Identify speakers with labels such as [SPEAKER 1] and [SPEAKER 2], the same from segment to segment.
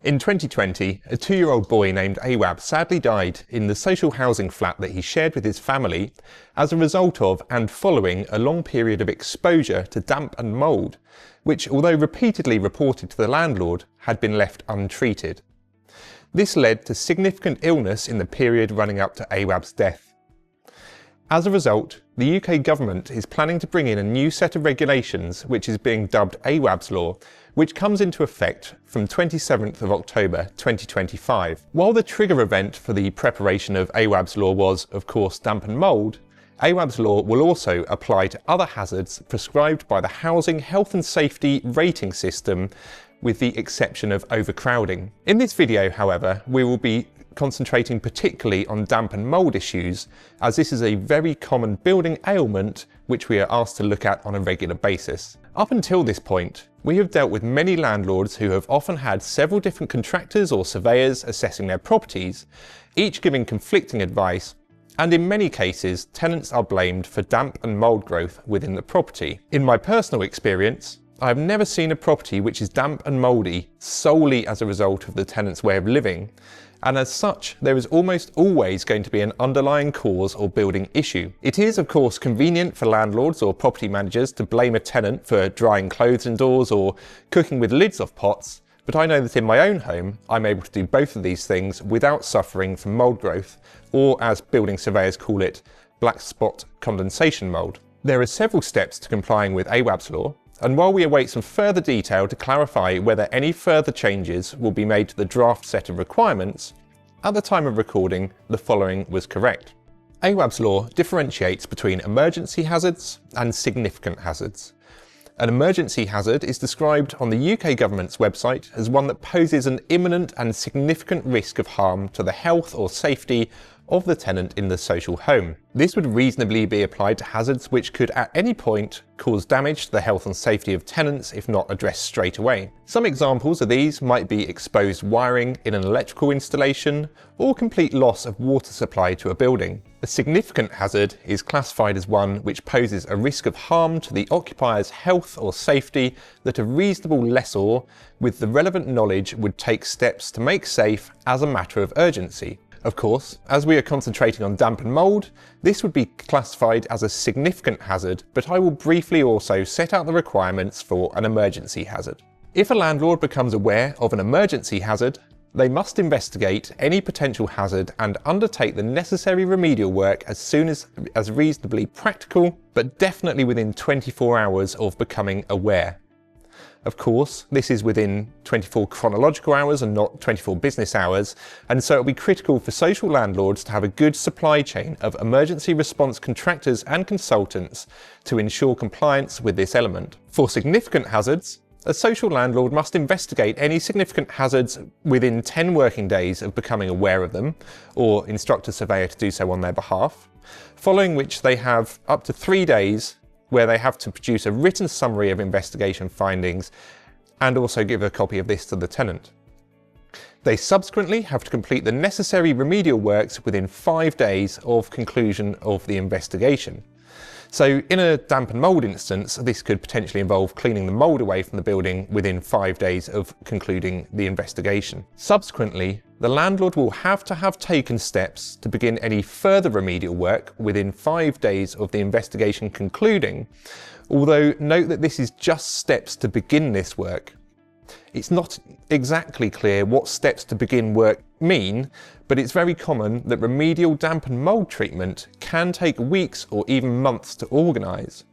[SPEAKER 1] In 2020, a 2-year-old boy named Awaab sadly died in the social housing flat that he shared with his family as a result of and following a long period of exposure to damp and mould, which, although repeatedly reported to the landlord, had been left untreated. This led to significant illness in the period running up to Awaab's death. As a result, the UK government is planning to bring in a new set of regulations which is being dubbed Awaab's Law, which comes into effect from 27th of October 2025. While the trigger event for the preparation of Awaab's Law was, of course, damp and mould, Awaab's Law will also apply to other hazards prescribed by the Housing Health and Safety Rating System, with the exception of overcrowding. In this video, however, we will be concentrating particularly on damp and mould issues, as this is a very common building ailment which we are asked to look at on a regular basis. Up until this point, we have dealt with many landlords who have often had several different contractors or surveyors assessing their properties, each giving conflicting advice, and in many cases tenants are blamed for damp and mould growth within the property. In my personal experience, I have never seen a property which is damp and mouldy solely as a result of the tenant's way of living, and as such there is almost always going to be an underlying cause or building issue. It is of course convenient for landlords or property managers to blame a tenant for drying clothes indoors or cooking with lids off pots, but I know that in my own home I'm able to do both of these things without suffering from mould growth, or as building surveyors call it, black spot condensation mould. There are several steps to complying with Awaab's Law, and while we await some further detail to clarify whether any further changes will be made to the draft set of requirements, at the time of recording the following was correct. Awaab's Law differentiates between emergency hazards and significant hazards. An emergency hazard is described on the UK government's website as one that poses an imminent and significant risk of harm to the health or safety of the tenant in the social home. This would reasonably be applied to hazards which could at any point cause damage to the health and safety of tenants if not addressed straight away. Some examples of these might be exposed wiring in an electrical installation or complete loss of water supply to a building. A significant hazard is classified as one which poses a risk of harm to the occupier's health or safety that a reasonable lessor with the relevant knowledge would take steps to make safe as a matter of urgency. Of course, as we are concentrating on damp and mould, this would be classified as a significant hazard, but I will briefly also set out the requirements for an emergency hazard. If a landlord becomes aware of an emergency hazard, they must investigate any potential hazard and undertake the necessary remedial work as soon as reasonably practical, but definitely within 24 hours of becoming aware. Of course, this is within 24 chronological hours and not 24 business hours, and so it will be critical for social landlords to have a good supply chain of emergency response contractors and consultants to ensure compliance with this element. For significant hazards, a social landlord must investigate any significant hazards within 10 working days of becoming aware of them, or instruct a surveyor to do so on their behalf, following which they have up to 3 days where they have to produce a written summary of investigation findings and also give a copy of this to the tenant. They subsequently have to complete the necessary remedial works within 5 days of conclusion of the investigation. So in a damp and mould instance, this could potentially involve cleaning the mould away from the building within 5 days of concluding the investigation. Subsequently, the landlord will have to have taken steps to begin any further remedial work within 5 days of the investigation concluding, although note that this is just steps to begin this work. It's not exactly clear what steps to begin work mean, but it's very common that remedial damp and mould treatment can take weeks or even months to organise.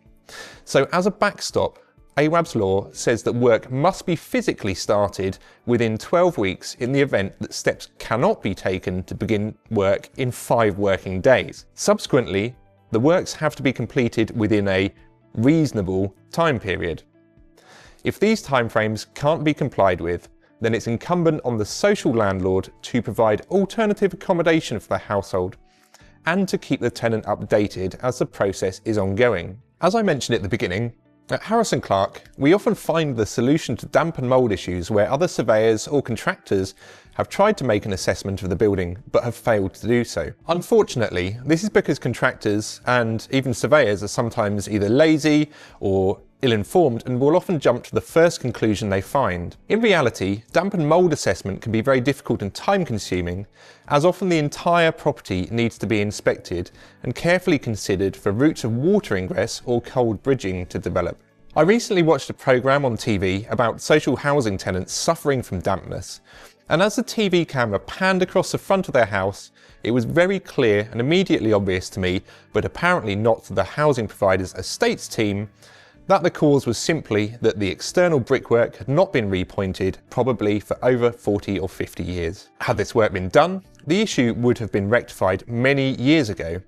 [SPEAKER 1] So as a backstop, Awaab's Law says that work must be physically started within 12 weeks in the event that steps cannot be taken to begin work in 5 working days. Subsequently, the works have to be completed within a reasonable time period. If these timeframes can't be complied with, then it's incumbent on the social landlord to provide alternative accommodation for the household and to keep the tenant updated as the process is ongoing. As I mentioned at the beginning, at Harrison Clarke, we often find the solution to damp and mould issues where other surveyors or contractors have tried to make an assessment of the building but have failed to do so. Unfortunately, this is because contractors and even surveyors are sometimes either lazy or ill-informed and will often jump to the first conclusion they find. In reality, damp and mould assessment can be very difficult and time-consuming, as often the entire property needs to be inspected and carefully considered for routes of water ingress or cold bridging to develop. I recently watched a programme on TV about social housing tenants suffering from dampness, and as the TV camera panned across the front of their house, it was very clear and immediately obvious to me, but apparently not to the housing provider's estates team, that the cause was simply that the external brickwork had not been repointed, probably for over 40 or 50 years. Had this work been done, the issue would have been rectified many years ago.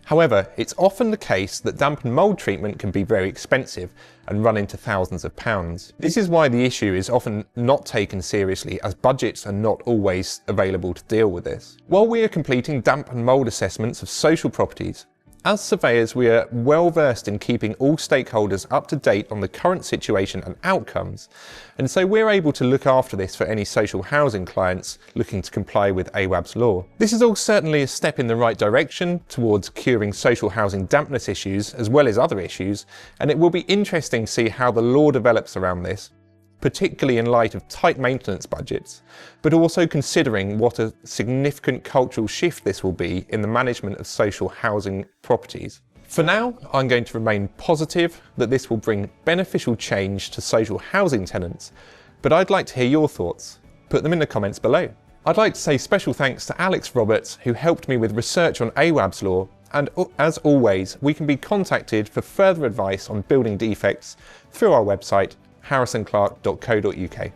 [SPEAKER 1] However, it's often the case that damp and mould treatment can be very expensive and run into thousands of pounds. This is why the issue is often not taken seriously, as budgets are not always available to deal with this. While we are completing damp and mould assessments of social properties, as surveyors, we are well versed in keeping all stakeholders up to date on the current situation and outcomes, and so we're able to look after this for any social housing clients looking to comply with Awaab's law. This is all certainly a step in the right direction towards curing social housing dampness issues as well as other issues, and it will be interesting to see how the law develops around this, particularly in light of tight maintenance budgets, but also considering what a significant cultural shift this will be in the management of social housing properties. For now, I'm going to remain positive that this will bring beneficial change to social housing tenants, but I'd like to hear your thoughts. Put them in the comments below. I'd like to say special thanks to Alex Roberts, who helped me with research on Awaab's law, and as always, we can be contacted for further advice on building defects through our website, harrisonclarke.co.uk.